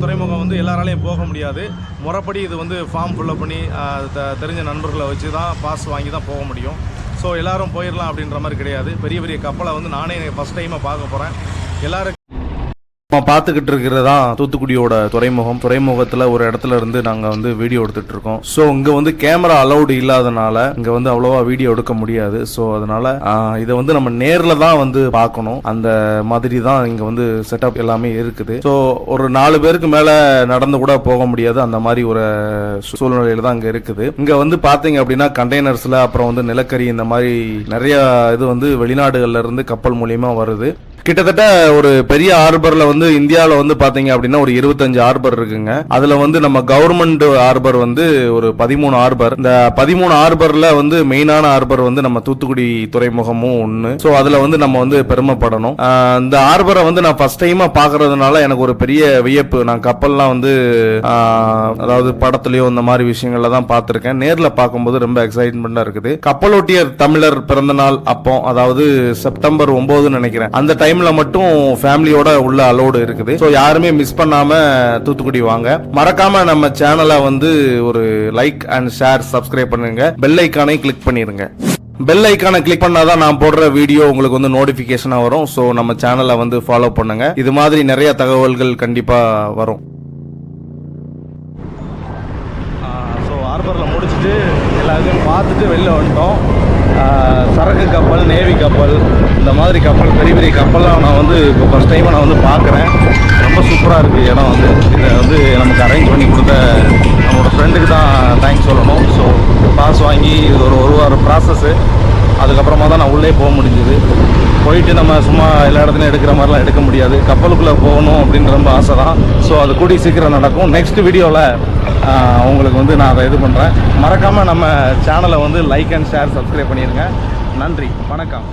துறைமுகம் வந்து எல்லாராலையும் போக முடியாது. முறைப்படி இது வந்து ஃபார்ம் ஃபில்லப் பண்ணி தெரிஞ்ச நண்பர்களை வச்சு தான் பாஸ் வாங்கி தான் போக முடியும். ஸோ எல்லோரும் போயிடலாம் அப்படின்ற மாதிரி கிடையாது. பெரிய பெரிய கப்பலை வந்து நானே ஃபஸ்ட் டைமாக பார்க்க போகிறேன். எல்லோரும் நம்ம பார்த்துக்கிட்டு இருக்கிறதா தூத்துக்குடியோட துறைமுகத்தில் ஒரு இடத்துல இருந்து நாங்கள் வந்து வீடியோ எடுத்துகிட்டு இருக்கோம். ஸோ இங்கே வந்து கேமரா அலௌடு இல்லாதனால இங்கே வந்து அவ்வளோவா வீடியோ எடுக்க முடியாது. ஸோ அதனால இதை வந்து நம்ம நேரில் தான் வந்து பார்க்கணும். அந்த மாதிரி தான் இங்கே வந்து செட்டப் எல்லாமே இருக்குது. ஸோ ஒரு 4 பேருக்கு மேலே நடந்து கூட போக முடியாது. அந்த மாதிரி ஒரு சூழ்நிலையில தான் இங்கே இருக்குது. இங்கே வந்து பார்த்தீங்க அப்படின்னா கண்டெய்னர்ஸில் அப்புறம் வந்து நிலக்கரி இந்த மாதிரி நிறைய இது வந்து வெளிநாடுகள்ல இருந்து கப்பல் மூலியமா வருது. கிட்டத்தட்ட ஒரு பெரிய ஹார்பர்ல வந்து இந்தியாவில் வந்து பாத்தீங்க அப்படின்னா ஒரு 25 ஹார்பர் இருக்குங்க. அதுல வந்து நம்ம கவர்மெண்ட் ஹார்பர் வந்து ஒரு 13 ஹார்பர். இந்த 13 ஹார்பர்ல வந்து மெயினான ஹார்பர் வந்து நம்ம தூத்துக்குடி துறைமுகமும் ஒண்ணு. ஸோ அதுல வந்து நம்ம வந்து பெருமைப்படணும். இந்த ஹார்பரை வந்து நான் ஃபர்ஸ்ட் டைமா பாக்குறதுனால எனக்கு ஒரு பெரிய வியப்பு. நான் கப்பல்லாம் வந்து அதாவது படத்துலயோ இந்த மாதிரி விஷயங்கள்ல தான் பார்த்திருக்கேன். நேர்ல பார்க்கும்போது ரொம்ப எக்ஸைட்மெண்டா இருக்குது. கப்பலோட்டியர் தமிழர் பிறந்த நாள் அப்போ, அதாவது செப்டம்பர் 9 நினைக்கிறேன், அந்த டைம்ல மட்டும் ஃபேமிலியோட உள்ள அலோடு இருக்குது. ஸோ யாருமே மிஸ் பண்ணாம தூத்துக்குடி வாங்க. மறக்காம நம்ம சேனலை வந்து ஒரு லைக் அண்ட் ஷேர், சப்ஸ்கிரைப் பண்ணுங்க. பெல் ஐக்கானை கிளிக் பண்ணிருங்க. பெல் ஐக்கானை கிளிக் பண்ணாதான் நான் போடுற வீடியோ உங்களுக்கு வந்து நோட்டிபிகேஷனா வரும். ஸோ நம்ம சேனலை வந்து ஃபாலோ பண்ணுங்க. இது மாதிரி நிறைய தகவல்கள் கண்டிப்பா வரும். ஸோ ஹார்பரில் முடிச்சுட்டு எல்லாத்தையும் பார்த்துட்டு வெளில வந்துட்டோம். சரக்கு கப்பல், நேவி கப்பல், இந்த மாதிரி கப்பல், பெரிய பெரிய கப்பல்லாம் நான் வந்து இப்போ ஃபஸ்ட் டைமாக நான் வந்து பார்க்குறேன். ரொம்ப சூப்பராக இருக்குது இடம். வந்து இதை வந்து நமக்கு அரேஞ்ச் பண்ணி கொடுத்த நம்மளோட ஃப்ரெண்டுக்கு தான் தேங்க்ஸ் சொல்லணும். ஸோ பாஸ் வாங்கி இது ஒரு வாரம் ப்ராசஸ்ஸு. அதுக்கப்புறமா தான் நான் உள்ளே போக முடிஞ்சுது. போயிட்டு நம்ம சும்மா எல்லா இடத்துலையும் எடுக்கிற மாதிரிலாம் எடுக்க முடியாது. கப்பலுக்குள்ளே போகணும் அப்படின்னு ரொம்ப ஆசை தான். ஸோ அது கூடி சீக்கிரம் நடக்கும். நெக்ஸ்ட் வீடியோவில் உங்களுக்கு வந்து நான் அதை இது பண்ணுறேன். மறக்காமல் நம்ம சேனலை வந்து லைக் அண்ட் ஷேர், சப்ஸ்கிரைப் பண்ணிடுங்க. நன்றி, வணக்கம்.